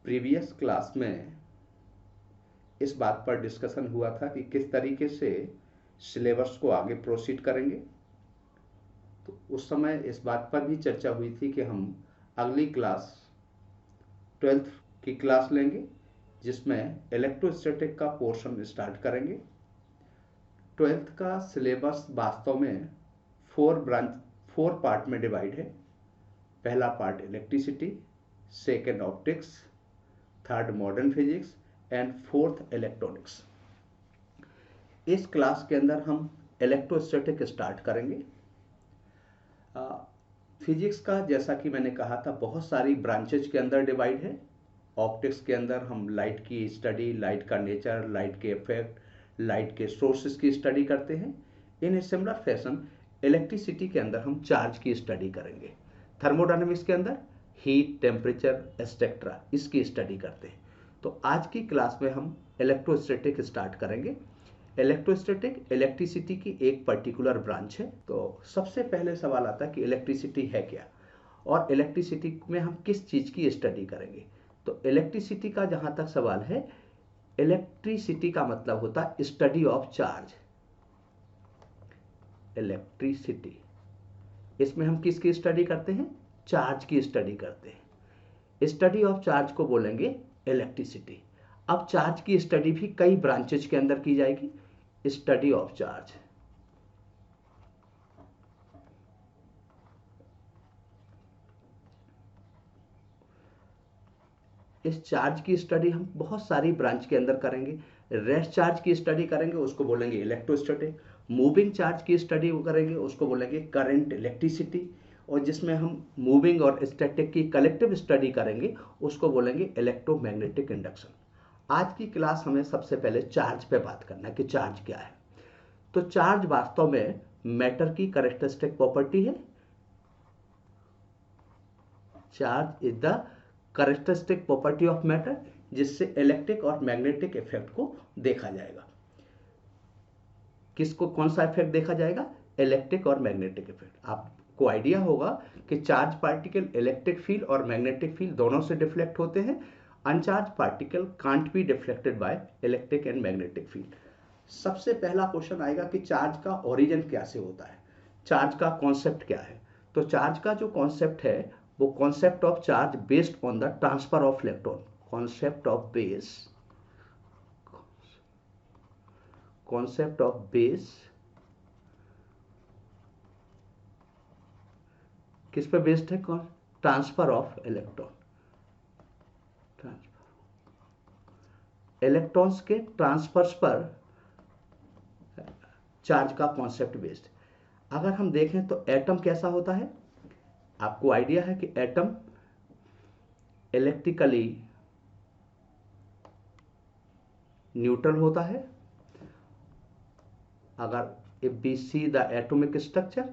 Previous class में इस बात पर डिस्कशन हुआ था कि किस तरीके से सिलेबस को आगे प्रोसीड करेंगे। तो उस समय इस बात पर भी चर्चा हुई थी कि हम अगली क्लास 12th की क्लास लेंगे जिसमें इलेक्ट्रोस्टैटिक का पोर्शन स्टार्ट करेंगे। 12th का सिलेबस वास्तव में 4 पार्ट में डिवाइड है। पहला part electricity, second optics, third modern physics and fourth electronics. इस क्लास के अंदर हम इलेक्ट्रोस्टैटिक स्टार्ट करेंगे। फिजिक्स का जैसा कि मैंने कहा था बहुत सारी ब्रांचेज के अंदर डिवाइड है। ऑप्टिक्स के अंदर हम लाइट की स्टडी, लाइट का नेचर, लाइट के इफेक्ट, लाइट के सोर्सेज की स्टडी करते हैं। इन ए सिमिलर फैशन इलेक्ट्रिसिटी के अंदर हम चार्ज की स्टडी करेंगे। थर्मोडायनेमिक्स के अंदर हीट, टेम्परेचर, एक्सेट्रा इसकी स्टडी करते हैं। तो आज की क्लास में हम इलेक्ट्रोस्टैटिक स्टार्ट करेंगे। इलेक्ट्रोस्टैटिक इलेक्ट्रिसिटी की एक पर्टिकुलर ब्रांच है। तो सबसे पहले सवाल आता है कि इलेक्ट्रिसिटी है क्या और इलेक्ट्रिसिटी में हम किस चीज़ की स्टडी करेंगे। तो इलेक्ट्रिसिटी का जहाँ तक सवाल है, इलेक्ट्रिसिटी का मतलब होता है स्टडी ऑफ चार्ज। इलेक्ट्रिसिटी, इसमें हम किसकी स्टडी करते हैं? चार्ज की स्टडी करते हैं। स्टडी ऑफ चार्ज को बोलेंगे इलेक्ट्रिसिटी। अब चार्ज की स्टडी भी कई ब्रांचेज के अंदर की जाएगी। स्टडी ऑफ चार्ज, इस चार्ज की स्टडी हम बहुत सारी ब्रांच के अंदर करेंगे। रेस्ट चार्ज की स्टडी करेंगे, उसको बोलेंगे इलेक्ट्रोस्टैटिक। मूविंग चार्ज की स्टडी करेंगे, उसको बोलेंगे करंट इलेक्ट्रिसिटी। और जिसमें हम मूविंग और स्टैटिक की कलेक्टिव स्टडी करेंगे उसको बोलेंगे इलेक्ट्रोमैग्नेटिक इंडक्शन। आज की क्लास हमें सबसे पहले चार्ज पे बात करना है कि चार्ज क्या है। तो चार्ज वास्तव में मैटर की कैरेक्टरिस्टिक प्रॉपर्टी है। Charge is the characteristic property of matter, जिससे इलेक्ट्रिक और मैग्नेटिक इफेक्ट को देखा जाएगा। किसको कौन सा इफेक्ट देखा जाएगा? इलेक्ट्रिक और मैग्नेटिक इफेक्ट। आपको आइडिया होगा कि चार्ज पार्टिकल इलेक्ट्रिक फील्ड और मैग्नेटिक फील्ड दोनों से डिफ्लेक्ट होते हैं। अनचार्ज particle can't be deflected by electric and magnetic field. सबसे पहला क्वेश्चन आएगा कि चार्ज का ओरिजिन कैसे होता है, चार्ज का कॉन्सेप्ट क्या है। तो चार्ज का जो कॉन्सेप्ट है वो concept of charge based on the transfer of electron. Concept of base किस पे बेस्ड है? कौन? Transfer of electron. इलेक्ट्रॉन्स के ट्रांसफर्स पर चार्ज का कॉन्सेप्ट बेस्ड। अगर हम देखें तो एटम कैसा होता है, आपको आइडिया है कि एटम इलेक्ट्रिकली न्यूट्रल होता है। अगर if we see the atomic structure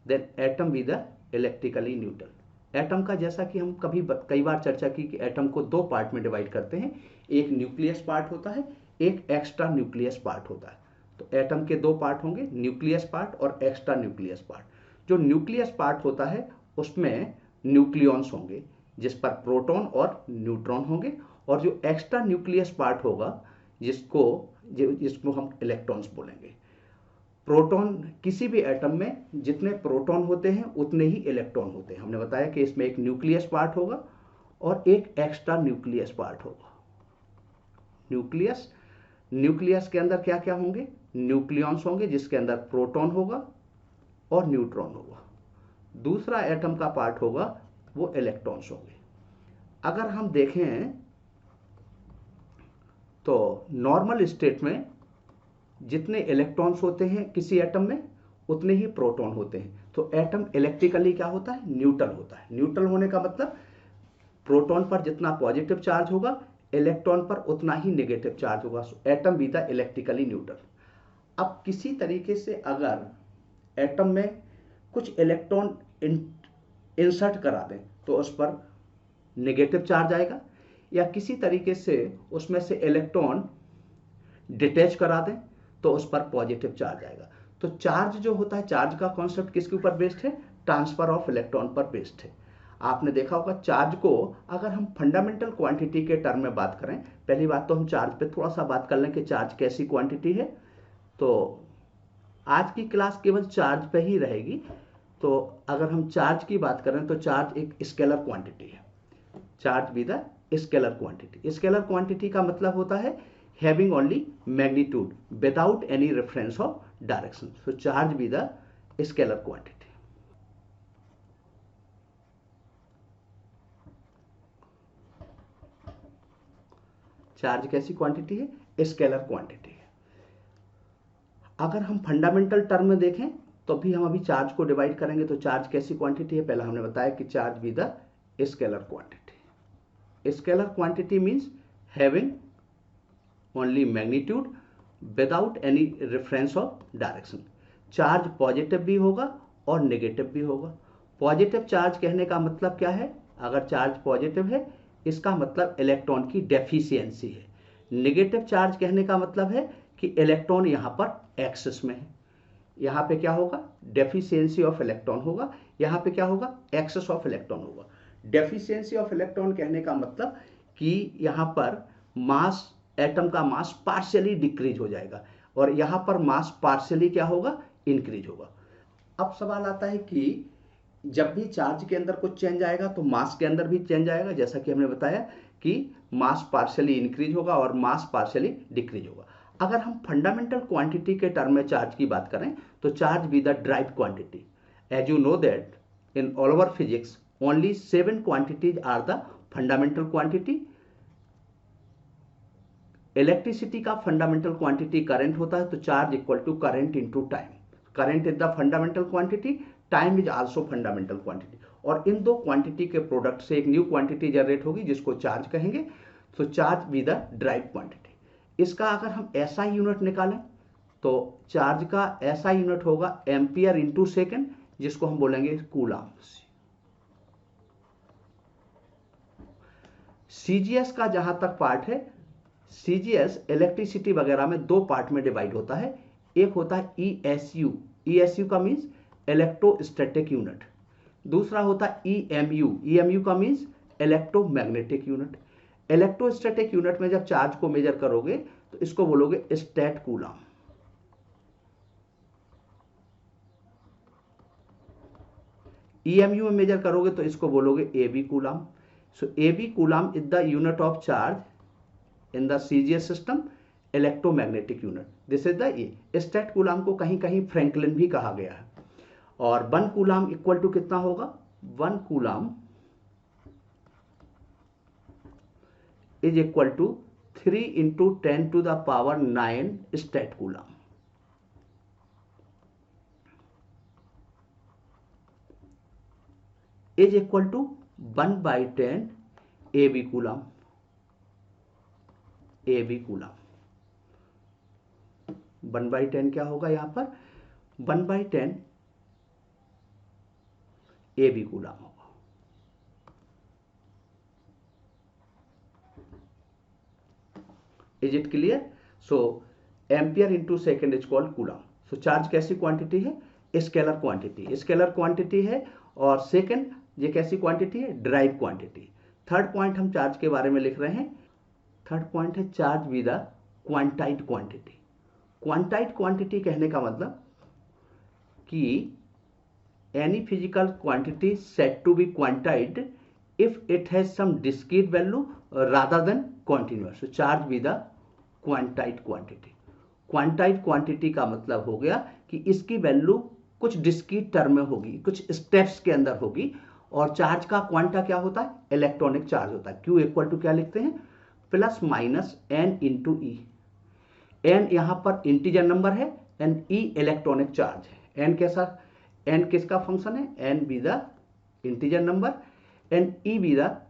then atom be the electrically neutral. Atom का जैसा कि हम कई बार चर्चा की कि एटम को दो पार्ट में डिवाइड करते हैं। एक न्यूक्लियस पार्ट होता है, एक एक्स्ट्रा न्यूक्लियस पार्ट होता है। तो एटम के दो पार्ट होंगे, न्यूक्लियस पार्ट और एक्स्ट्रा न्यूक्लियस पार्ट। जो न्यूक्लियस पार्ट होता है उसमें न्यूक्लियॉन्स होंगे जिस पर प्रोटॉन और न्यूट्रॉन होंगे, और जो एक्स्ट्रा न्यूक्लियस पार्ट होगा जिसको हम इलेक्ट्रॉन्स बोलेंगे। प्रोटॉन, किसी भी एटम में जितने प्रोटॉन होते हैं उतने ही इलेक्ट्रॉन होते हैं। हमने बताया कि इसमें एक न्यूक्लियस पार्ट होगा और एक एक्स्ट्रा न्यूक्लियस पार्ट होगा। न्यूक्लियस के अंदर क्या क्या होंगे? न्यूक्लियॉन्स होंगे जिसके अंदर प्रोटॉन होगा और न्यूट्रॉन होगा। दूसरा एटम का पार्ट होगा वो इलेक्ट्रॉन्स होंगे। अगर हम देखें तो नॉर्मल स्टेट में जितने इलेक्ट्रॉन्स होते हैं किसी एटम में उतने ही प्रोटॉन होते हैं। तो एटम इलेक्ट्रिकली क्या होता है? न्यूट्रल होता है। न्यूट्रल होने का मतलब प्रोटॉन पर जितना पॉजिटिव चार्ज होगा इलेक्ट्रॉन पर उतना ही नेगेटिव चार्ज होगा। Atom be the electrically neutral. अब किसी तरीके से अगर एटम में कुछ इलेक्ट्रॉन इंसर्ट करा दें तो उस पर नेगेटिव चार्ज आएगा, या किसी तरीके से उसमें से इलेक्ट्रॉन डिटैच करा दें तो उस पर पॉजिटिव चार्ज आएगा। तो चार्ज जो होता है, चार्ज का कॉन्सेप्ट किसके ऊपर बेस्ड है? ट्रांसफर ऑफ इलेक्ट्रॉन पर बेस्ड है। आपने देखा होगा चार्ज को अगर हम फंडामेंटल क्वांटिटी के टर्म में बात करें, पहली बात तो हम चार्ज पे थोड़ा सा बात कर लें कि चार्ज कैसी क्वांटिटी है। तो आज की क्लास केवल चार्ज पे ही रहेगी। तो अगर हम चार्ज की बात करें तो चार्ज एक स्केलर क्वांटिटी है। Charge be the scalar quantity. Scalar quantity का मतलब होता है having only magnitude without any reference of direction. So charge be the scalar quantity. Charge कैसी क्वांटिटी है? स्केलर क्वांटिटी है। अगर हम फंडामेंटल टर्म में देखें तो भी हम अभी चार्ज को डिवाइड करेंगे। तो चार्ज कैसी क्वांटिटी है? पहला हमने बताया कि charge be the scalar quantity. Scalar quantity means having only magnitude without any reference of direction. Charge positive भी होगा और नेगेटिव भी होगा। पॉजिटिव चार्ज कहने का मतलब क्या है? अगर चार्ज पॉजिटिव है इसका मतलब इलेक्ट्रॉन की डेफिशिएंसी है। नेगेटिव चार्ज कहने का मतलब है कि इलेक्ट्रॉन यहां पर एक्सेस में है। यहां पे क्या होगा? डेफिशिएंसी ऑफ इलेक्ट्रॉन होगा। यहां पे क्या होगा? एक्सेस ऑफ इलेक्ट्रॉन होगा। डेफिशिएंसी ऑफ इलेक्ट्रॉन कहने का मतलब कि यहां पर मास, एटम का मास पार्शियली डिक्रीज हो जाएगा और यहां पर मास पार्शियली क्या होगा? इंक्रीज होगा। अब सवाल आता है कि जब भी चार्ज के अंदर कुछ चेंज आएगा तो मास के अंदर भी चेंज आएगा। जैसा कि हमने बताया कि मास पार्शियली इंक्रीज होगा और मास पार्शियली डिक्रीज होगा। अगर हम फंडामेंटल क्वांटिटी के टर्म में चार्ज की बात करें तो charge be the derived quantity. As you know that in all over physics only 7 quantities are the fundamental quantity. Electricity का फंडामेंटल क्वांटिटी करंट होता है। तो charge equal to current into time. Current is the fundamental quantity, time is also fundamental quantity. और इन दो quantity के product से एक न्यू क्वांटिटी जनरेट होगी जिसको चार्ज कहेंगे। तो charge be the derived quantity. इसका अगर हम ऐसा यूनिट निकालें तो चार्ज का ऐसा यूनिट होगा एम्पियर इंटू सेकेंड, जिसको हम बोलेंगे कूलम। सीजीएस का जहां तक पार्ट है, सीजीएस इलेक्ट्रिसिटी वगैरह में दो पार्ट में डिवाइड होता है। एक होता है ईएसयू। ईएसयू का मीन्स इलेक्ट्रोस्टैटिक यूनिट। दूसरा होता है ईएमयू। ईएमयू का means electromagnetic unit. Electrostatic unit में जब चार्ज को मेजर करोगे तो इसको बोलोगे स्टैट कूलम। ईएमयू में मेजर करोगे तो इसको बोलोगे abcoulomb. So abcoulomb is the unit of charge in the CGS system, electromagnetic unit. This is the A. Statcoulomb को कहीं कहीं फ्रैंकलिन भी कहा गया है। और 1 कूलम इक्वल टू कितना होगा? 1 coulomb is equal to 3 into 10 to the power 9 statcoulomb. Is equal to 1/10 abcoulomb. Abcoulomb 1/10 क्या होगा? यहां पर 1/10 एबी कूलम होगा। Is it clear? So ampere into second is called coulomb. So charge कैसी quantity है? Scalar quantity. Scalar quantity है। और second ये कैसी क्वांटिटी है? Derived quantity. थर्ड पॉइंट हम चार्ज के बारे में लिख रहे हैं। थर्ड पॉइंट है charge with the quantised quantity. क्वांटाइड quantity कहने का मतलब कि any physical quantity set to be quantised if it has some discrete value rather than continuous. Charge with the quantised quantity. क्वांटाइड quantity का मतलब हो गया कि इसकी वैल्यू कुछ डिस्क्रीट टर्म में होगी, कुछ स्टेप्स के अंदर होगी। और चार्ज का क्वांटा क्या होता है? इलेक्ट्रॉनिक चार्ज होता है। क्यू इक्वल टू क्या लिखते हैं? Plus minus n into e. N यहां पर इंटीजर नंबर है एंड ई इलेक्ट्रॉनिक चार्ज है। एन कैसा? एन किसका फंक्शन है? N be the integer number and e be the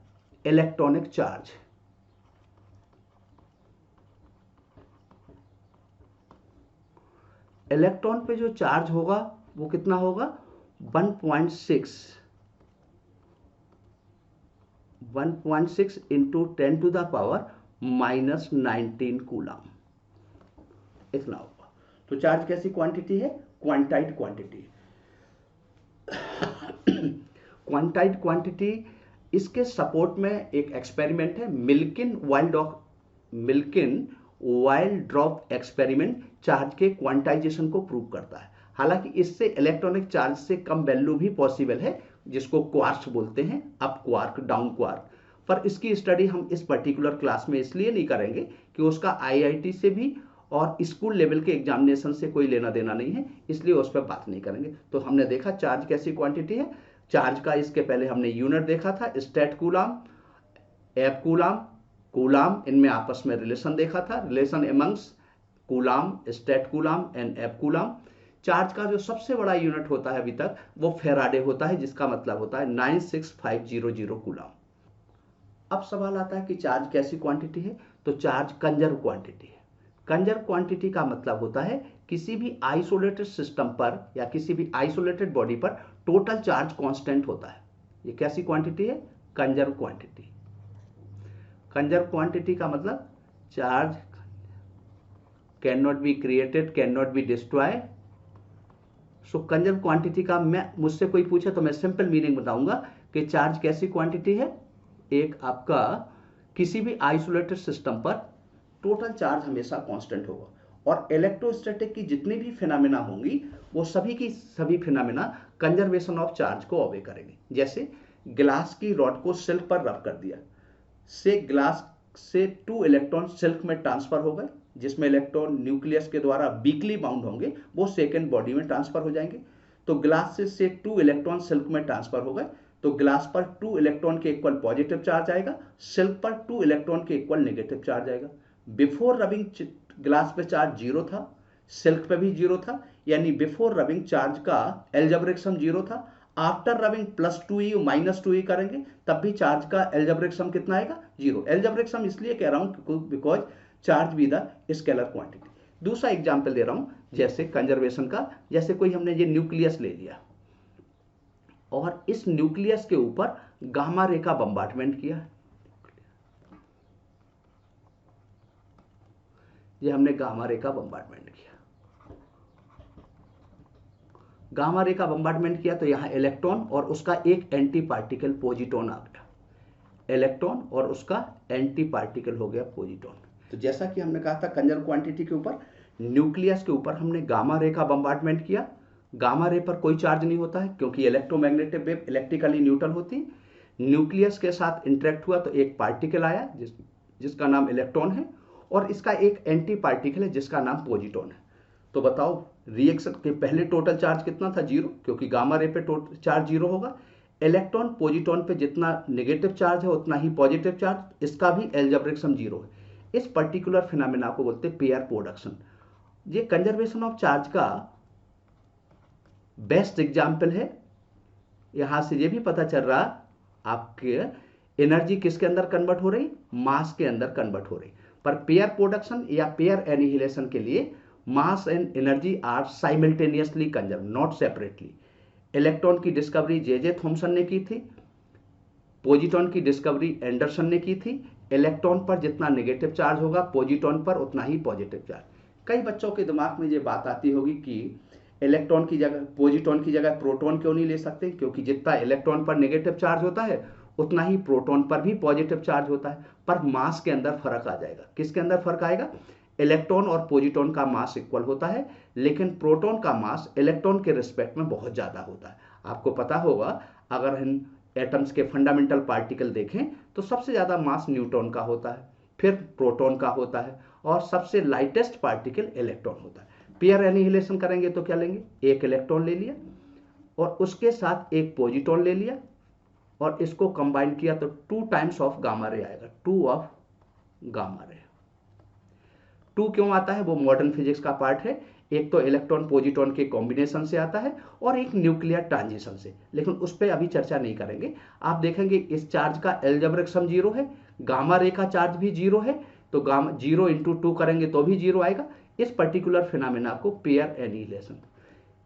electronic charge. Electron पे जो चार्ज होगा वो कितना होगा? 1.6 into 10 to the power -19 coulomb, इतना होगा। तो चार्ज कैसी क्वांटिटी है? Quantized quantity. क्वांटाइड क्वांटिटी, इसके सपोर्ट में एक एक्सपेरिमेंट है मिल्किन वाइल्ड ड्रॉप एक्सपेरिमेंट, चार्ज के क्वांटाइजेशन को प्रूव करता है। हालांकि इससे इलेक्ट्रॉनिक चार्ज से कम वैल्यू भी पॉसिबल है, जिसको क्वार्क्स बोलते हैं, अप क्वार्क डाउन क्वार्क, पर इसकी स्टडी हम इस पर्टिकुलर क्लास में इसलिए नहीं करेंगे कि उसका आईआईटी से भी और स्कूल लेवल के एग्जामिनेशन से कोई लेना देना नहीं है, इसलिए उस पर बात नहीं करेंगे। तो हमने देखा चार्ज कैसी क्वांटिटी है। चार्ज का इसके पहले हमने यूनिट देखा था, state coulomb, F coulomb, coulomb, इनमें आपस में रिलेशन देखा था, relation amongst coulomb, state coulomb and F coulomb. Charge का जो सबसे बड़ा यूनिट होता है अभी तक वो फेराडे होता है, जिसका मतलब होता है 96500 कूलाम। अब सवाल आता है कि चार्ज कैसी क्वांटिटी है, तो चार्ज कंजर्व क्वांटिटी है। कंजर्व क्वांटिटी का मतलब होता है किसी भी आइसोलेटेड सिस्टम पर या किसी भी आइसोलेटेड बॉडी पर टोटल चार्ज कांस्टेंट होता है। ये कैसी क्वांटिटी है? Conserve quantity. कंजर्व क्वांटिटी का मतलब charge can not be created, can not be destroy. So conserve quantity का मुझसे कोई पूछे तो मैं सिंपल मीनिंग बताऊंगा कि चार्ज कैसी क्वांटिटी है, एक आपका किसी भी आइसोलेटेड सिस्टम पर टोटल चार्ज हमेशा कांस्टेंट होगा, और इलेक्ट्रोस्टैटिक की जितनी भी फिनोमेना होंगी वो सभी की सभी फिनोमेना कंजर्वेशन ऑफ चार्ज को ओबे करेंगे। जैसे ग्लास की रॉड को सिल्क पर रब कर दिया, से ग्लास से 2 इलेक्ट्रॉन सिल्क में ट्रांसफर हो गए, जिसमें इलेक्ट्रॉन न्यूक्लियस के द्वारा वीकली बाउंड होंगे, वो सेकेंड बॉडी में ट्रांसफर हो जाएंगे। तो ग्लास से 2 इलेक्ट्रॉन सिल्क में ट्रांसफर हो गए, तो ग्लास पर 2 इलेक्ट्रॉन के इक्वल पॉजिटिव चार्ज आएगा, सिल्क पर 2 इलेक्ट्रॉन के इक्वल नेगेटिव चार्ज आएगा। बिफोर रबिंग ग्लास पे चार्ज जीरो था, सिल्क पे भी जीरो था, यानी बिफोर रबिंग चार्ज का एल्जेब्रिक सम जीरो था। आफ्टर रबिंग +2e -2e करेंगे तब भी चार्ज का एल्जेब्रिक सम कितना आएगा? जीरो। एल्जेब्रिक सम इसलिए कह रहा हूं because charge with the scalar quantity. दूसरा एग्जांपल दे रहा हूं, जैसे कंजर्वेशन का, जैसे कोई हमने ये न्यूक्लियस ले लिया और इस न्यूक्लियस के ऊपर गामा रे का बम्बार्डमेंट किया। ये हमने गामा रे का बम्बार्डमेंट किया, गामा रे का बम्बार्डमेंट किया तो यहां इलेक्ट्रॉन और उसका एक एंटी पार्टिकल पोजिट्रॉन आ गया, इलेक्ट्रॉन और उसका एंटी पार्टिकल हो गया पोजिट्रॉन। तो जैसा कि हमने कहा था कंजर्व क्वांटिटी के ऊपर, न्यूक्लियस के ऊपर हमने गामा रे का बम्बार्डमेंट किया। गामा रे पर कोई चार्ज नहीं होता है क्योंकि इलेक्ट्रोमैग्नेटिक वेव इलेक्ट्रिकली न्यूट्रल होती। न्यूक्लियस के साथ इंटरेक्ट हुआ तो एक पार्टिकल आया जिसका नाम इलेक्ट्रॉन है, और इसका एक एंटी पार्टिकल है जिसका नाम पोजिट्रॉन है। तो बताओ रिएक्शन के पहले टोटल चार्ज कितना था? जीरो, क्योंकि गामा रे पे टोटल चार्ज जीरो होगा। इलेक्ट्रॉन पोजिट्रॉन पे जितना नेगेटिव चार्ज है उतना ही पॉजिटिव चार्ज, इसका भी एल्जेब्रिक सम जीरो है। इस पर्टिकुलर फिनोमेना को बोलते हैं पेयर प्रोडक्शन। ये कंजर्वेशन ऑफ चार्ज का बेस्ट एग्जाम्पल है। यहां से ये भी पता चल रहा आपके एनर्जी किसके अंदर कन्वर्ट हो रही? मास के अंदर कन्वर्ट हो रही। पर पेयर प्रोडक्शन या पेयर एनिहिलेशन के लिए mass and energy are simultaneously conserve, not separately. Electron की डिस्कवरी जे थॉमसन ने की थी, पोजिट्रॉन की डिस्कवरी एंडरसन ने की थी। इलेक्ट्रॉन पर जितना नेगेटिव चार्ज होगा पोजिट्रॉन पर उतना ही पॉजिटिव चार्ज। कई बच्चों के दिमाग में ये बात आती होगी कि इलेक्ट्रॉन की जगह पोजिट्रॉन की जगह प्रोटॉन क्यों नहीं ले सकते, क्योंकि जितना इलेक्ट्रॉन पर नेगेटिव चार्ज होता है उतना ही प्रोटॉन पर भी पॉजिटिव चार्ज होता है। पर मास के अंदर फर्क आ जाएगा। किसके अंदर फर्क आएगा? इलेक्ट्रॉन और पोजिट्रॉन का मास इक्वल होता है, लेकिन प्रोटॉन का मास इलेक्ट्रॉन के रिस्पेक्ट में बहुत ज्यादा होता है। आपको पता होगा अगर हम एटम्स के फंडामेंटल पार्टिकल देखें तो सबसे ज्यादा मास न्यूट्रॉन का होता है, फिर प्रोटॉन का होता है, और सबसे लाइटेस्ट पार्टिकल इलेक्ट्रॉन होता है। पेयर एनिहिलेशन करेंगे तो क्या लेंगे? एक इलेक्ट्रॉन ले लिया और उसके साथ एक पोजिट्रॉन ले लिया और इसको कंबाइन किया तो 2 टाइम्स ऑफ गामा रे आएगा, 2 ऑफ गामा रे। 2 क्यों आता है? वो मॉडर्न फिजिक्स का पार्ट है। एक तो इलेक्ट्रॉन पोजिट्रॉन के कॉम्बिनेशन से आता है और एक न्यूक्लियर ट्रांजिशन से, लेकिन उस पर अभी चर्चा नहीं करेंगे। आप देखेंगे इस चार्ज का एल्जेब्रिक सम जीरो है, गामा रे का चार्ज भी जीरो है, तो गामा 0 × 2 करेंगे तो भी जीरो आएगा। इस पर्टिकुलर फिनोमेना को पेयर एनिहिलेशन।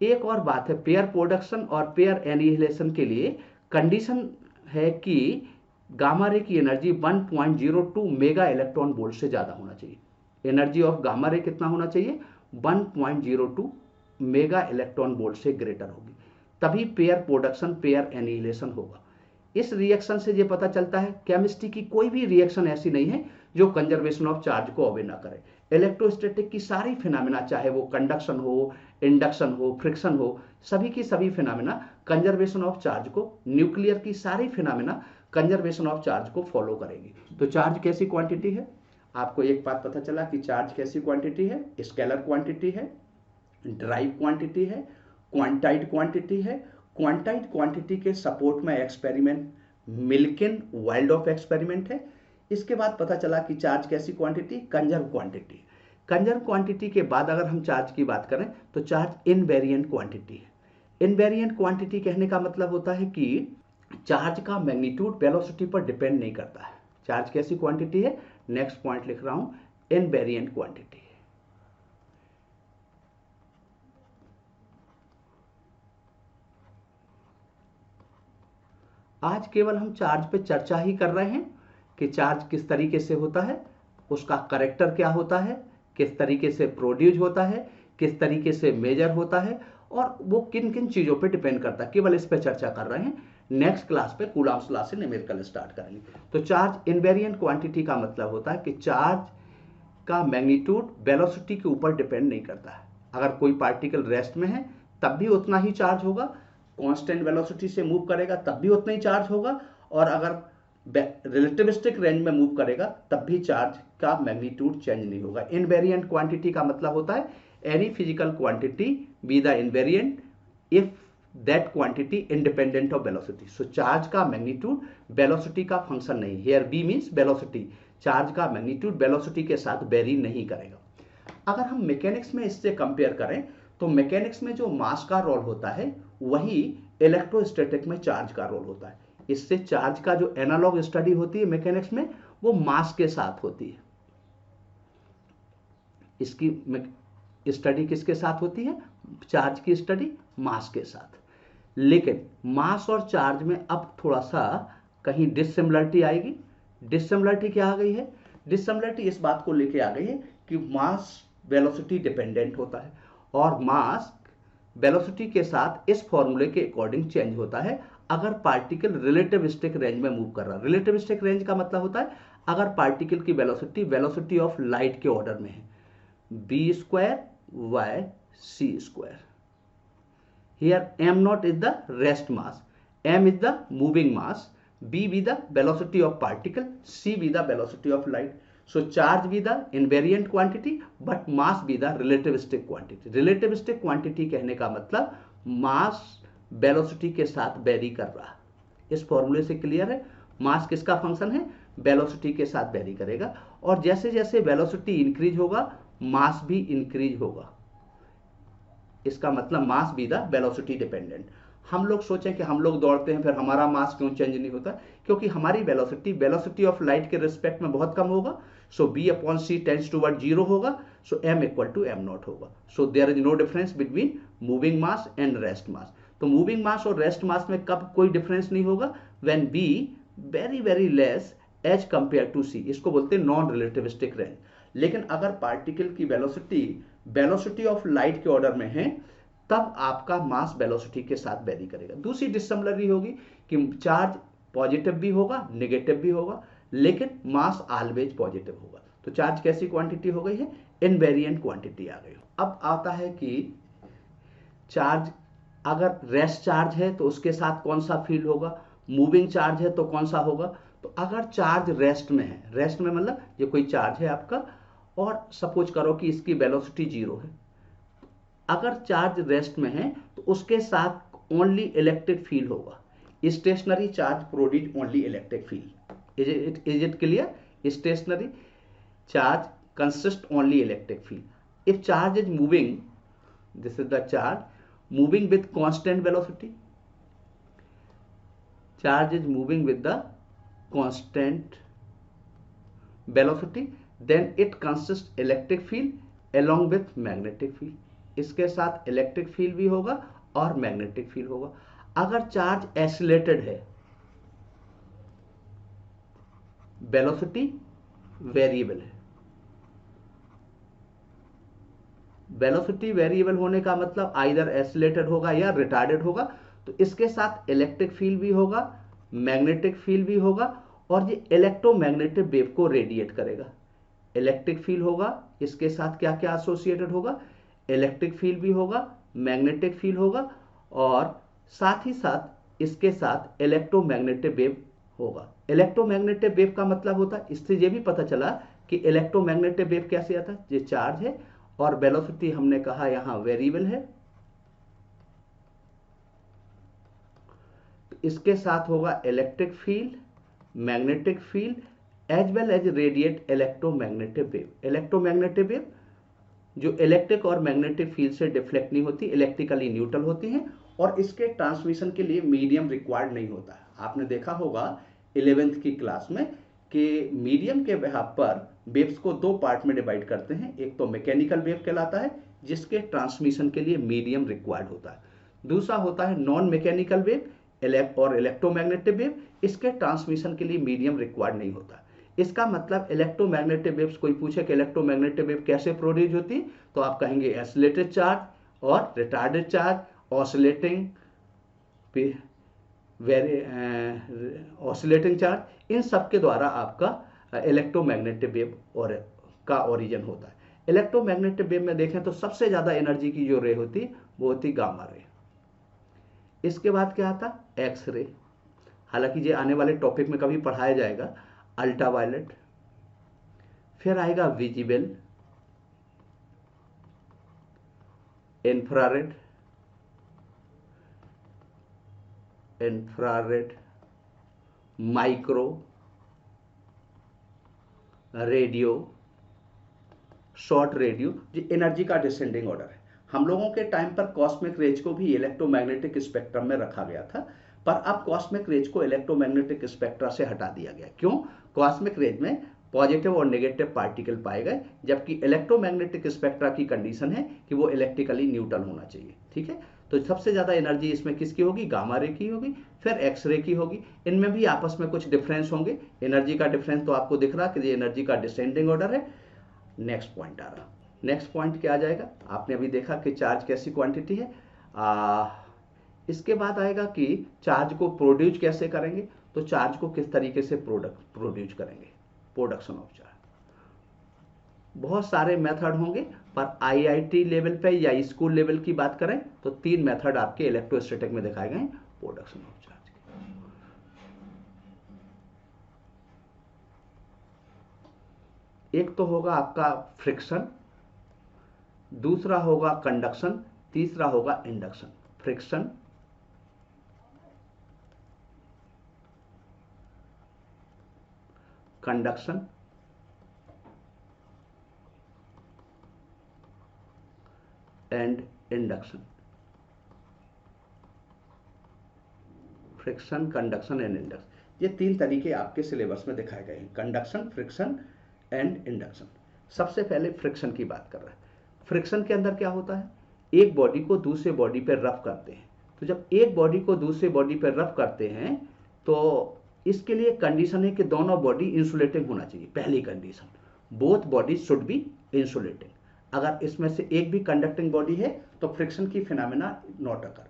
एक और बात है, पेयर प्रोडक्शन और पेयर एनिहिलेशन के लिए कंडीशन है कि गामा रे की एनर्जी 1.02 मेगा इलेक्ट्रॉन वोल्ट से ज्यादा होना चाहिए। एनर्जी ऑफ गामा रे कितना होना चाहिए? 1.02 मेगा इलेक्ट्रॉन वोल्ट से ग्रेटर होगी, तभी पेयर प्रोडक्शन पेयर एनिहिलेशन होगा। इस रिएक्शन से ये पता चलता है केमिस्ट्री की कोई भी रिएक्शन ऐसी नहीं है जो कंजर्वेशन ऑफ चार्ज को अवे ना करे। इलेक्ट्रोस्टैटिक की सारी फिनोमेना, चाहे वो कंडक्शन हो, इंडक्शन हो, फ्रिक्शन हो, सभी की सभी फिनोमेना कंजर्वेशन ऑफ चार्ज को, न्यूक्लियर की सारी फिनोमेना कंजर्वेशन ऑफ चार्ज को फॉलो करेगी। तो चार्ज कैसी क्वांटिटी है? आपको एक बात पता चला कि चार्ज कैसी क्वांटिटी है, स्केलर क्वांटिटी है, ड्राइव क्वांटिटी है, क्वांटाइड क्वांटिटी है। क्वांटाइड क्वांटिटी के सपोर्ट में एक्सपेरिमेंट मिल्किन वाइल्डॉफ एक्सपेरिमेंट है। इसके बाद पता चला कि चार्ज कैसी quantity, conserve quantity. Conserve quantity के बाद अगर हम चार्ज की बात करें तो चार्ज इनवेरिएंट क्वांटिटी है। इनवेरिएंट क्वांटिटी कहने का मतलब होता है कि चार्ज का मैग्नीट्यूड वेलोसिटी पर डिपेंड नहीं करता है। चार्ज कैसी क्वांटिटी है, नेक्स्ट पॉइंट लिख रहा हूं, इनवेरिएंट क्वांटिटी। आज केवल हम चार्ज पे चर्चा ही कर रहे हैं कि चार्ज किस तरीके से होता है, उसका करेक्टर क्या होता है, किस तरीके से प्रोड्यूस होता है, किस तरीके से मेजर होता है और वो किन किन चीजों पे डिपेंड करता है, केवल इस पे चर्चा कर रहे हैं। नेक्स्ट क्लास पे कूलॉम्स लॉ से न्यूमेरिकल स्टार्ट करेंगे। तो चार्ज इनवेरिएंट क्वांटिटी का मतलब होता है कि चार्ज का मैग्नीट्यूड वेलोसिटी के ऊपर डिपेंड नहीं करता है। अगर कोई पार्टिकल रेस्ट में है तब भी उतना ही चार्ज होगा, कांस्टेंट वेलोसिटी से मूव करेगा तब भी उतना ही चार्ज होगा, और अगर रिलेटिविस्टिक रेंज में मूव करेगा तब भी चार्ज का मैग्नीट्यूड चेंज नहीं होगा। इनवेरिएंट क्वांटिटी का मतलब होता है any physical quantity be the invariant if that quantity independent of velocity. So charge का मैग्नीट्यूड वेलोसिटी का फंक्शन नहीं, here v means velocity, charge का मैग्नीट्यूड वेलोसिटी के साथ वेरी नहीं करेगा। अगर हम मैकेनिक्स में इससे कंपेयर करें तो मैकेनिक्स में जो मास का रोल होता है वही इलेक्ट्रोस्टैटिक में चार्ज का रोल होता है। इससे चार्ज का जो एनालॉग स्टडी होती है मैकेनिक्स में वो मास के साथ होती है। इसकी स्टडी किसके साथ होती है, चार्ज की स्टडी मास के साथ। लेकिन मास और चार्ज में अब थोड़ा सा कहीं डिसिमिलरिटी आएगी। डिसिमिलरिटी क्या आ गई है, डिसिमिलरिटी इस बात को लेके आ गई है कि मास वेलोसिटी डिपेंडेंट होता है और मास वेलोसिटी के साथ इस फॉर्मूले के अकॉर्डिंग चेंज होता है अगर पार्टिकल रिलेटिविस्टिक रेंज में मूव कर रहा है। रिलेटिविस्टिक रेंज का मतलब होता है अगर पार्टिकल की वेलोसिटी ऑफ लाइट के ऑर्डर में है, v square by c square. Here m not is the rest mass, m is the moving mass, b be the velocity of particle, c be the velocity of light. So charge be the invariant quantity but mass be the relativistic quantity. Relativistic quantity कहने का मतलब mass velocity के साथ very कर रहा है। इस फॉर्मूले से क्लियर है, मास किसका फंक्शन है, वेलोसिटी के साथ वेरी करेगा और जैसे जैसे वेलोसिटी इंक्रीज होगा मास भी इंक्रीज होगा। इसका मतलब mass be the velocity dependent. हम लोग सोचें कि हम लोग दौड़ते हैं फिर हमारा मास क्यों चेंज नहीं होता, क्योंकि हमारी वेलोसिटी ऑफ लाइट के रिस्पेक्ट में बहुत कम होगा। So b upon C tends toward 0 होगा, so m equal to m not होगा। So there is no difference between moving mass and rest mass. तो मूविंग मास और रेस्ट मास में कब कोई डिफरेंस नहीं होगा, when b very very less as compare to c। इसको बोलते हैं नॉन रिलेटिविस्टिक रेंज। लेकिन अगर पार्टिकल की वेलोसिटी ऑफ लाइट के ऑर्डर में है तब आपका मास वेलोसिटी के साथ वेरी करेगा। दूसरी डिसिमिलरिटी होगी कि चार्ज पॉजिटिव भी होगा नेगेटिव भी होगा लेकिन मास ऑलवेज पॉजिटिव होगा। तो चार्ज कैसी क्वांटिटी हो गई है, इनवेरिएंट क्वांटिटी आ गई। अब आता है कि चार्ज अगर रेस्ट चार्ज है तो उसके साथ कौन सा फील्ड होगा, मूविंग चार्ज है तो कौन सा होगा। तो अगर चार्ज रेस्ट में है, रेस्ट में मतलब ये कोई चार्ज है आपका और सपोज करो कि इसकी वेलोसिटी 0 है, अगर चार्ज रेस्ट में है तो उसके साथ ओनली इलेक्ट्रिक फील्ड होगा। Stationary charge produce only electric field. Is it clear, stationary charge consist only electric field. If charge is moving, this is the charge moving with constant velocity, charge is moving with the constant velocity, then it consist electric field along with magnetic field. इसके साथ electric field भी होगा और magnetic field होगा। अगर charge acylated है, velocity variable है। Velocity variable होने का मतलब आइदर एसिलेटेड होगा या रिटार्डेड होगा। तो इसके साथ इलेक्ट्रिक फील्ड भी होगा, मैग्नेटिक फील्ड भी होगा, और ये इलेक्ट्रोमैग्नेटिक वेव को रेडिएट करेगा। इलेक्ट्रिक फील्ड होगा, इसके साथ क्या क्या एसोसिएटेड होगा, इलेक्ट्रिक फील्ड भी होगा, मैग्नेटिक फील्ड होगा, और साथ ही साथ इसके साथ इलेक्ट्रोमैग्नेटिक वेव होगा। इलेक्ट्रोमैग्नेटिक वेव का मतलब होता है, इससे ये भी पता चला कि इलेक्ट्रोमैग्नेटिक वेव कैसे आता है, ये चार्ज है और वेलोसिटी हमने कहा यहां वेरिएबल है, तो इसके साथ होगा electric field, magnetic field as well as radiate electromagnetic wave. Electromagnetic wave जो इलेक्ट्रिक और मैग्नेटिक फील्ड से डिफ्लेक्ट नहीं होती, इलेक्ट्रिकली न्यूट्रल होती हैं, और इसके ट्रांसमिशन के लिए मीडियम रिक्वायर्ड नहीं होता। आपने देखा होगा 11th की क्लास में कि मीडियम के बिहाफ पर वेव्स को दो पार्ट में डिवाइड करते हैं, एक तो मैकेनिकल वेव कहलाता है जिसके ट्रांसमिशन के लिए मीडियम रिक्वायर्ड होता है, दूसरा होता है नॉन मैकेनिकल वेव और इलेक्ट्रोमैग्नेटिक वेव, इसके ट्रांसमिशन के लिए मीडियम रिक्वायर्ड नहीं होता। इसका मतलब इलेक्ट्रोमैग्नेटिक वेव्स, कोई पूछे कि इलेक्ट्रोमैग्नेटिक वेव कैसे प्रोड्यूस होती है, तो आप कहेंगे एसिलेटेड चार्ज और retarded charge, oscillating oscillating charge, इन सब के द्वारा आपका इलेक्ट्रोमैग्नेटिक वेव और का ओरिजिन होता है। इलेक्ट्रोमैग्नेटिक वेव में देखें तो सबसे ज्यादा एनर्जी की जो रे होती वो होती गामा रे। इसके बाद क्या आता, एक्स रे, हालांकि ये आने वाले टॉपिक में कभी पढ़ाया जाएगा, अल्ट्रावायलेट, फिर आएगा visible, infrared, micro, radio, short radio, जो एनर्जी का डिसेंडिंग ऑर्डर है। हम लोगों के टाइम पर कॉस्मिक रेज को भी इलेक्ट्रोमैग्नेटिक स्पेक्ट्रम में रखा गया था, पर अब कॉस्मिक रेज को इलेक्ट्रोमैग्नेटिक स्पेक्ट्रा से हटा दिया गया। क्यों? कॉस्मिक रेज में पॉजिटिव और नेगेटिव पार्टिकल पाए गए, जबकि इलेक्ट्रोमैग्नेटिक स्पेक्ट्रा की कंडीशन है कि वो इलेक्ट्रिकली न्यूट्रल होना चाहिए। ठीक है, तो सबसे ज्यादा एनर्जी इसमें किसकी होगी, गामा रे की होगी, फिर एक्स रे की होगी। इनमें भी आपस में कुछ डिफरेंस होंगे, एनर्जी का डिफरेंस तो आपको दिख रहा कि ये एनर्जी का डिसेंडिंग ऑर्डर है। नेक्स्ट पॉइंट आ रहा, नेक्स्ट पॉइंट क्या आ जाएगा, आपने अभी देखा कि चार्ज कैसी क्वांटिटी है। इसके बाद आएगा कि चार्ज को प्रोड्यूस कैसे करेंगे, तो चार्ज को किस तरीके से प्रोड्यूस करेंगे, प्रोडक्शन ऑफ चार्ज। बहुत सारे मेथड होंगे, पर आईआईटी लेवल पे या स्कूल लेवल की बात करें तो 3 मेथड आपके इलेक्ट्रोस्टैटिक में दिखाए गए प्रोडक्शन ऑफ चार्ज के। एक तो होगा आपका फ्रिक्शन, दूसरा होगा कंडक्शन, तीसरा होगा induction. Friction, conduction, and induction. Friction, conduction and induction, ये 3 तरीके आपके सिलेबस में दिखाए गए हैं, कंडक्शन, फ्रिक्शन एंड इंडक्शन। सबसे पहले फ्रिक्शन की बात कर रहे हैं। फ्रिक्शन के अंदर क्या होता है, एक बॉडी को दूसरे बॉडी पर रब करते हैं। तो जब एक बॉडी को दूसरे बॉडी पर रब करते हैं तो इसके लिए कंडीशन है कि दोनों बॉडी इंसुलेटिंग होना चाहिए। पहली condition, both body should be insulating. अगर इसमें से एक भी कंडक्टिंग बॉडी है तो फ्रिक्शन की फिनोमेना नॉट अकर।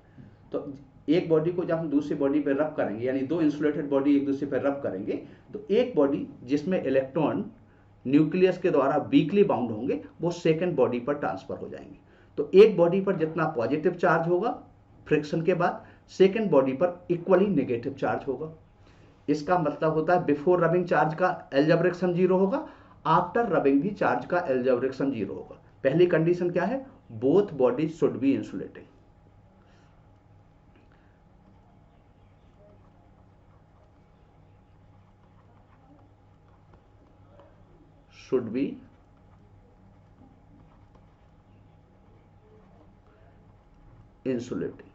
तो एक बॉडी को जब हम दूसरी बॉडी पे रब करेंगे, यानी दो इंसुलेटेड बॉडी एक दूसरे पे रब करेंगे, तो एक बॉडी जिसमें इलेक्ट्रॉन न्यूक्लियस के द्वारा वीकली बाउंड होंगे वो सेकेंड बॉडी पर ट्रांसफर हो जाएंगे। तो एक बॉडी पर जितना पॉजिटिव चार्ज होगा फ्रिक्शन के बाद, सेकेंड बॉडी पर इक्वली नेगेटिव चार्ज होगा। इसका मतलब होता है बिफोर रबिंग चार्ज का एल्जेब्रिक सम 0 होगा, आफ्टर रबिंग भी चार्ज का एल्जेब्रिक सम 0 होगा। पहली कंडीशन क्या है, both bodies should be insulating. Should be insulating,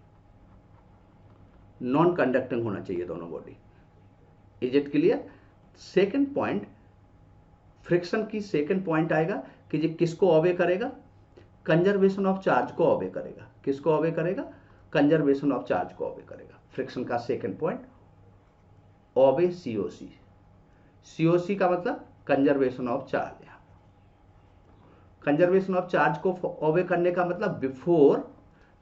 non conducting होना चाहिए दोनों body. Is it clear? Second point, friction की सेकेंड पॉइंट आएगा कि ये किसको ऑबे करेगा, कंजर्वेशन ऑफ चार्ज को ऑबे करेगा। किसको ऑबे करेगा, कंजर्वेशन ऑफ चार्ज को ऑबे करेगा। फ्रिक्शन का second point obey COC. COC का मतलब conservation of charge. Conservation of charge को ऑबे करने का मतलब बिफोर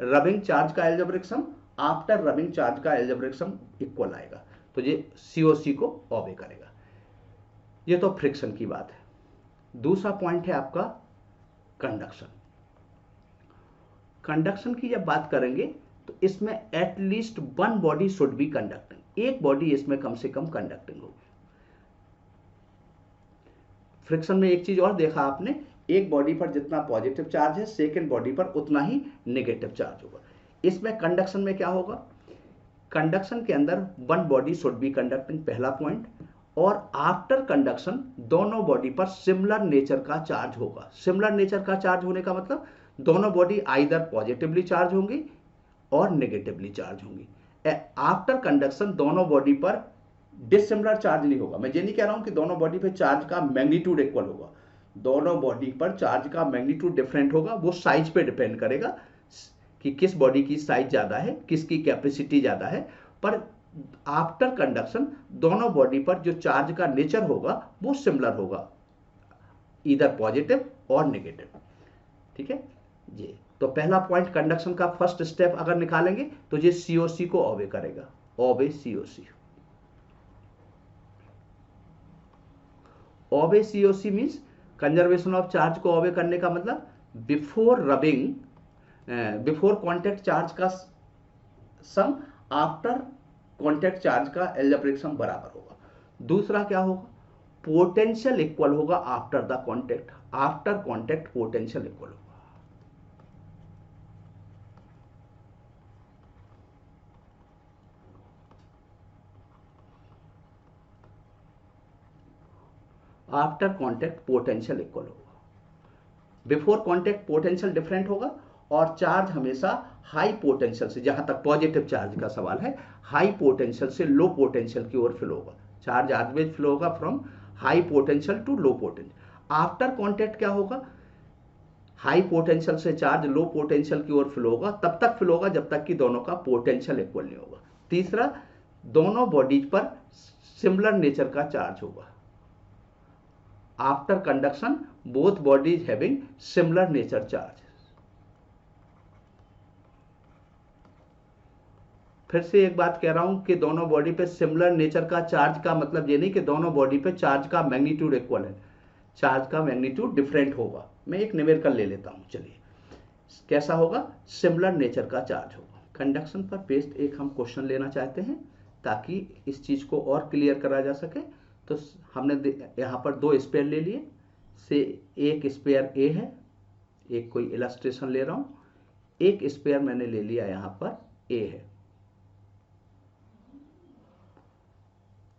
रबिंग चार्ज का algebraic sum, after rubbing charge का अलजेब्रिक सम इक्वल आएगा, तो ये COC को ओबे करेगा। ये तो फ्रिक्शन की बात है। दूसरा पॉइंट है आपका कंडक्शन। कंडक्शन की जब बात करेंगे तो इसमें at least one body should be conducting, एक बॉडी इसमें कम से कम कंडक्टिंग होगी। फ्रिक्शन में एक चीज और देखा आपने, एक बॉडी पर जितना पॉजिटिव चार्ज है सेकेंड बॉडी पर उतना ही नेगेटिव चार्ज होगा। इसमें कंडक्शन में क्या होगा, कंडक्शन के अंदर one body should be conducting, पहला पॉइंट, और आफ्टर कंडक्शन दोनों बॉडी पर सिमिलर नेचर का चार्ज होगा। सिमिलर नेचर का चार्ज होने का मतलब दोनों बॉडी आइदर पॉजिटिवली चार्ज होंगी और नेगेटिवली चार्ज होंगी। आफ्टर कंडक्शन दोनों बॉडी पर डिसिमिलर चार्ज नहीं होगा। मैं ये नहीं कह रहा हूं कि दोनों बॉडी पे चार्ज का मैग्नीट्यूड इक्वल होगा, दोनों बॉडी पर चार्ज का मैग्नीट्यूड डिफरेंट होगा। वो साइज पे डिपेंड करेगा कि किस बॉडी की साइज ज्यादा है, किसकी कैपेसिटी ज्यादा है, पर आफ्टर कंडक्शन दोनों बॉडी पर जो चार्ज का नेचर होगा वो सिमिलर होगा, इधर पॉजिटिव और नेगेटिव। ठीक है जी। तो पहला पॉइंट कंडक्शन का फर्स्ट स्टेप अगर निकालेंगे तो ये COC को ओबे करेगा, ओबे COC। ओबे COC means conservation of charge को ओबे करने का मतलब before rubbing, before contact charge का सम आफ्टर कॉन्टेक्ट चार्ज का अलजेब्रिक सम बराबर होगा। दूसरा क्या होगा, पोटेंशियल इक्वल होगा after the contact, after contact potential equal होगा। आफ्टर कॉन्टेक्ट पोटेंशियल इक्वल होगा, बिफोर कॉन्टेक्ट पोटेंशियल डिफरेंट होगा, और चार्ज हमेशा हाई पोटेंशियल से, जहां तक पॉजिटिव चार्ज का सवाल है, हाई पोटेंशियल से लो पोटेंशियल की ओर फ्लो होगा। चार्ज ऑलवेज फ्लो होगा from high potential to low potential. After contact क्या होगा, हाई पोटेंशियल से चार्ज लो पोटेंशियल की ओर फ्लो होगा, तब तक फ्लो होगा जब तक कि दोनों का पोटेंशियल इक्वल नहीं होगा। तीसरा, दोनों बॉडीज पर सिमिलर नेचर का चार्ज होगा। After conduction both bodies having similar nature charge. फिर से एक बात कह रहा हूं कि दोनों बॉडी पे सिमिलर नेचर का चार्ज का मतलब ये नहीं कि दोनों बॉडी पे चार्ज का मैग्नीट्यूड इक्वल है, चार्ज का मैग्नीट्यूड डिफरेंट होगा। मैं एक न्यूमेरिकल ले लेता हूं, चलिए कैसा होगा, सिमिलर नेचर का चार्ज होगा। कंडक्शन पर बेस्ड एक हम क्वेश्चन लेना चाहते हैं ताकि इस चीज को और क्लियर करा जा सके। तो हमने यहाँ पर दो स्पेयर ले लिए, से एक स्पेयर ए है, एक कोई इलस्ट्रेशन ले रहा हूं, एक स्पेयर मैंने ले लिया यहाँ पर ए है,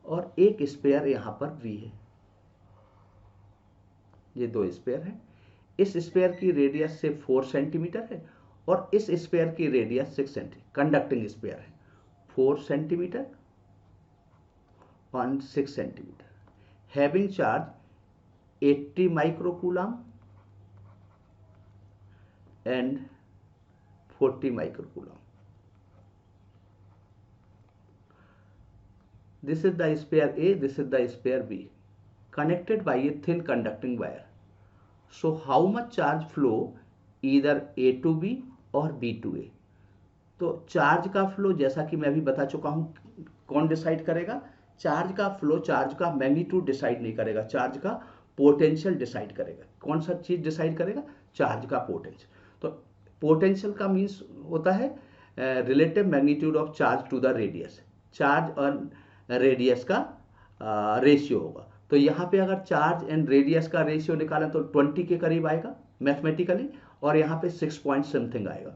और एक स्पेयर यहां पर V है। ये दो स्पेयर हैं। इस स्पेयर की रेडियस से 4 सेंटीमीटर है और इस स्पेयर की रेडियस 6 सेंटीमीटर, कंडक्टिंग स्पेयर है। 4 सेंटीमीटर और 6 centimetre, having charge 80 microcoulomb and 40 microcoulomb. This is the sphere A, this is the sphere B, connected by a thin conducting wire. So how much charge flow either A to B और B to A? तो charge का flow जैसा कि मैं अभी बता चुका हूं, कौन डिसाइड करेगा, चार्ज का फ्लो चार्ज का मैग्नीट्यूड डिसाइड नहीं करेगा, चार्ज का पोटेंशियल डिसाइड करेगा। कौन सा चीज डिसाइड करेगा, चार्ज का पोटेंशियल। तो पोटेंशियल का मीन्स होता है relative magnitude of charge to the radius, charge और रेडियस का रेशियो होगा। तो यहाँ पे अगर चार्ज एंड रेडियस का रेशियो निकालें तो 20 के करीब आएगा मैथमेटिकली, और यहाँ पे 6 पॉइंट समथिंग आएगा।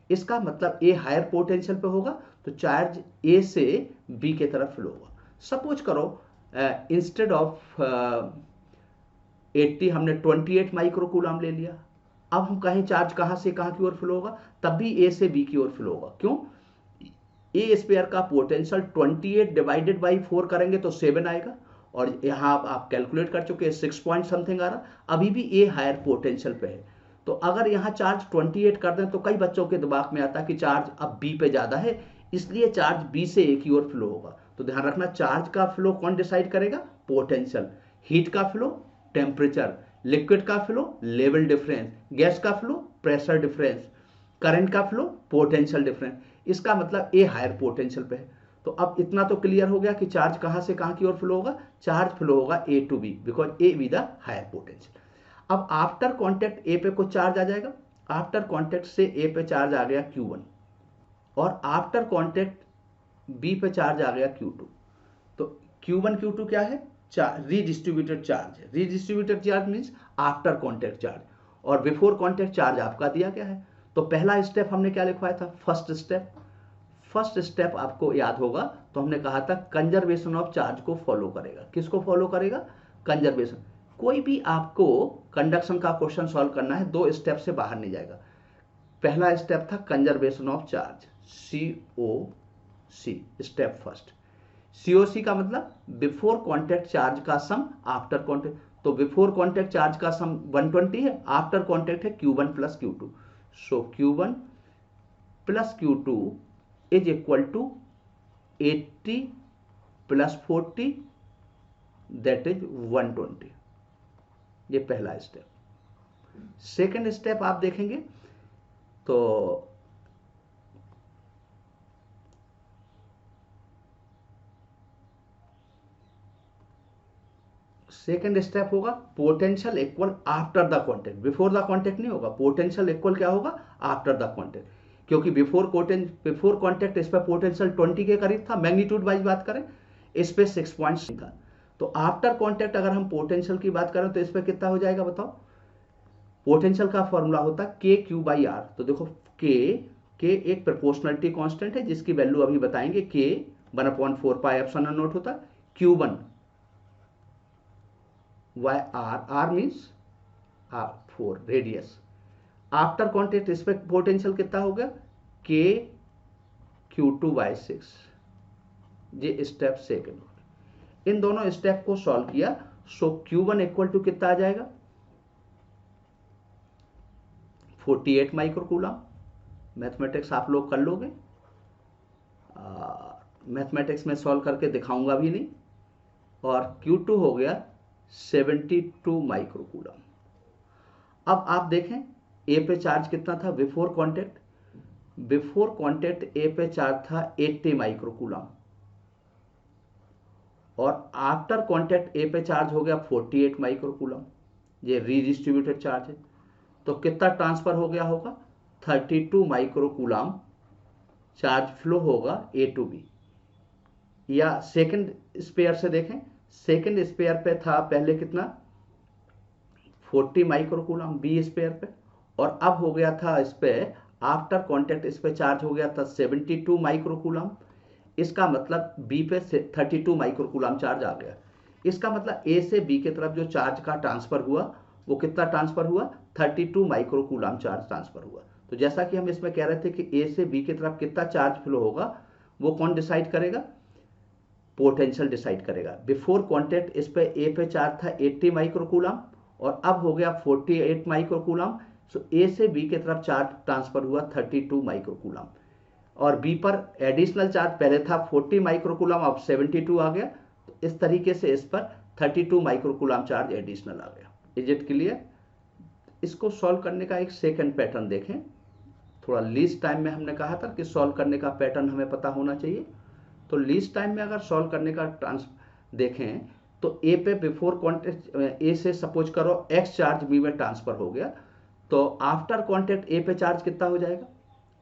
इसका मतलब ए हायर पोटेंशियल पे होगा तो चार्ज ए से बी के तरफ फ्लो होगा। सपोज करो इंस्टेड ऑफ 80 हमने 28 माइक्रोकूलम ले लिया। अब हम कहें चार्ज कहाँ से कहाँ की ओर फ्लो होगा, तब भी ए से बी की ओर फ्लो होगा। क्यों, ए स्पेयर का पोटेंशियल 28 डिवाइडेड बाई 4 करेंगे तो 7 आएगा, और यहाँ आप कैलकुलेट कर चुके हैं 6 पॉइंट समथिंग आ रहा, अभी भी ए हायर पोटेंशियल पे है। तो अगर यहाँ चार्ज 28 कर दें तो कई बच्चों के दिमाग में आता है कि चार्ज अब बी पे ज्यादा है, इसलिए चार्ज बी से ए की ओर फ्लो होगा। तो ध्यान रखना, चार्ज का फ्लो कौन डिसाइड करेगा, पोटेंशियल। हीट का फ्लो टेम्परेचर, लिक्विड का फ्लो लेवल डिफरेंस, गैस का फ्लो प्रेशर डिफरेंस, करंट का फ्लो पोटेंशियल डिफरेंस। इसका मतलब ए हायर पोटेंशियल पे है। तो अब इतना तो क्लियर हो गया कि चार्ज कहाँ से कहाँ की ओर फ्लो होगा, चार्ज फ्लो होगा A to B, because A B the higher potential. अब आफ्टर कॉन्टेक्ट ए पे कुछ चार्ज आ जाएगा, आफ्टर कॉन्टेक्ट से ए पे चार्ज आ गया Q1 और आफ्टर कॉन्टेक्ट बी पे चार्ज आ गया Q2। तो Q1 Q2 क्या है, रीडिस्ट्रीब्यूटेड चार्ज है। Redistributed charge means after contact charge, और बिफोर कॉन्टेक्ट चार्ज आपका दिया गया है। तो पहला स्टेप हमने क्या लिखवाया था, फर्स्ट स्टेप। फर्स्ट स्टेप आपको याद होगा तो हमने कहा था कंजर्वेशन ऑफ चार्ज को फॉलो करेगा। किसको फॉलो करेगा, कंजर्वेशन। कोई भी आपको कंडक्शन का क्वेश्चन सॉल्व करना है, 2 स्टेप से बाहर नहीं जाएगा। पहला स्टेप था conservation of charge, COC, step first. COC का मतलब बिफोर कॉन्टेक्ट चार्ज का सम आफ्टर कॉन्टेक्ट। तो बिफोर कॉन्टेक्ट चार्ज का सम 120 है, आफ्टर कॉन्टेक्ट है Q1 plus Q2। So Q1 plus Q2 is equal to 80 plus 40, that is 120। ये पहला स्टेप। सेकेंड स्टेप आप देखेंगे तो सेकेंड स्टेप होगा potential equal after the contact, before the contact नहीं होगा। पोटेंशियल इक्वल क्या होगा, आफ्टर द कॉन्टेक्ट, क्योंकि बिफोर कॉन्टेक्ट इस पर पोटेंशियल 20 के करीब था, मैग्नीट्यूड वाइज बात करें इस पे 6.6 था। तो आफ्टर कॉन्टेक्ट अगर हम पोटेंशियल की बात करें तो इस पर कितना हो जाएगा बताओ। पोटेंशियल का फॉर्मूला होता है KQ/R। तो देखो K एक प्रोपोर्शनलिटी कांस्टेंट है जिसकी वैल्यू अभी बताएंगे, K 1/4πε0 होता है। Q1 R means R4 radius. After contact इस पे पोटेंशियल कितना हो गया, K Q2/6। ये स्टेप सेकेंड हो गया। इन दोनों स्टेप को सॉल्व किया, सो Q1 इक्वल टू कितना आ जाएगा, 48 माइक्रोकूलम। मैथमेटिक्स आप लोग कर लोगे, मैथमेटिक्स में सॉल्व करके दिखाऊंगा भी नहीं। और Q2 हो गया 72 माइक्रोकूलम। अब आप देखें ए पे चार्ज कितना था बिफोर कॉन्टेक्ट, ए पे चार्ज था 80 माइक्रोकूलम और आफ्टर कॉन्टेक्ट ए पे चार्ज हो गया 48 माइक्रोकूलम। ये रीडिस्ट्रीब्यूटेड चार्ज है। तो कितना ट्रांसफर हो गया होगा, 32 माइक्रोकूलम चार्ज फ्लो होगा ए टू बी। या सेकंड स्पेयर से देखें, सेकंड स्पेयर पे था पहले कितना 40 माइक्रोकूलम बी स्पेयर पे, और अब हो गया था इस पे आफ्टर कॉन्टेक्ट इस पे चार्ज हो गया था 72 माइक्रोकूलम। इसका मतलब बी पे 32 माइक्रोकूलम चार्ज आ गया। इसका मतलब ए से बी की तरफ जो चार्ज का ट्रांसफर हुआ वो कितना ट्रांसफर हुआ, 32 माइक्रोकूलम चार्ज ट्रांसफर हुआ। तो जैसा कि हम इसमें कह रहे थे कि ए से बी की तरफ कितना चार्ज फ्लो होगा वो कौन डिसाइड करेगा, पोटेंशियल डिसाइड करेगा। बिफोर कॉन्टेक्ट इस पे ए पे चार्ज था 80 माइक्रोकूलम और अब हो गया 48 माइक्रोकूलम। सो ए से बी की तरफ चार्ज ट्रांसफर हुआ 32 माइक्रोकूलम और बी पर एडिशनल चार्ज पहले था 40 माइक्रोकूलम, अब 72 आ गया। तो इस तरीके से इस पर 32 माइक्रोकूलम चार्ज एडिशनल आ गया। Is it clear. इसको सॉल्व करने का एक सेकंड पैटर्न देखें। थोड़ा लीस्ट टाइम में हमने कहा था कि सॉल्व करने का पैटर्न हमें पता होना चाहिए। तो लीस्ट टाइम में अगर सॉल्व करने का देखें तो ए पे बिफोर कॉन्टेक्ट ए से सपोज करो एक्स चार्ज बी में ट्रांसफर हो गया, तो आफ्टर कॉन्टेक्ट ए पे चार्ज कितना हो जाएगा,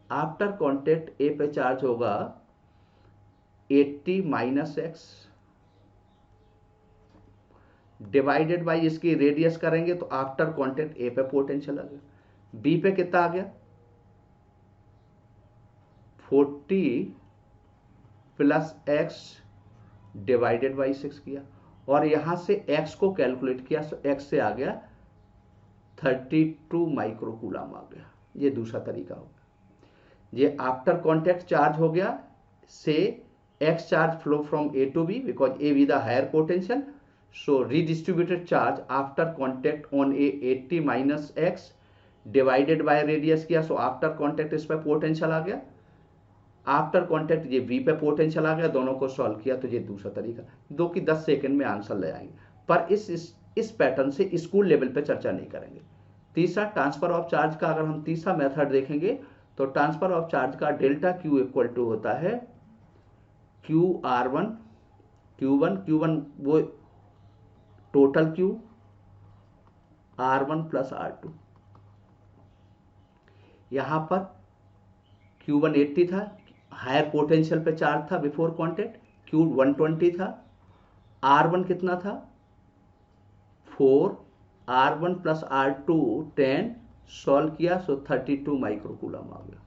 आफ्टर कॉन्टेक्ट ए पे चार्ज होगा 80 माइनस एक्स डिवाइडेड बाई इसकी रेडियस करेंगे तो आफ्टर कॉन्टेक्ट ए पे पोटेंशियल आ गया। बी पे कितना आ गया 40 प्लस एक्स डिवाइडेड बाई 6 किया और यहां से x को कैलकुलेट किया, तो x से आ गया 32 माइक्रोकूलम आ गया। ये दूसरा तरीका हो गया। ये आफ्टर कॉन्टेक्ट चार्ज हो गया से x charge flow from A to B because A with the higher potential. So redistributed charge after contact on A 80 minus x divided by radius किया, सो आफ्टर कॉन्टेक्ट इस पर potential आ गया। After contact ये v पे potential आ गया। दोनों को सॉल्व किया तो ये दूसरा तरीका, 2 की 10 सेकंड में आंसर ले आएंगे। पर इस पैटर्न से स्कूल लेवल पे चर्चा नहीं करेंगे। तीसरा ट्रांसफर ऑफ चार्ज का अगर हम तीसरा मेथड देखेंगे तो ट्रांसफर ऑफ चार्ज का डेल्टा क्यू इक्वल टू होता है Q R one, Q one वो total Q, R1 plus R2। यहां पर Q1 80 था, हायर पोटेंशियल पे चार्ज था बिफोर कांटेक्ट, Q 120 था, R1 कितना था 4, R1 प्लस R2 10, सॉल्व किया सो 32 माइक्रोकूलम आ गया।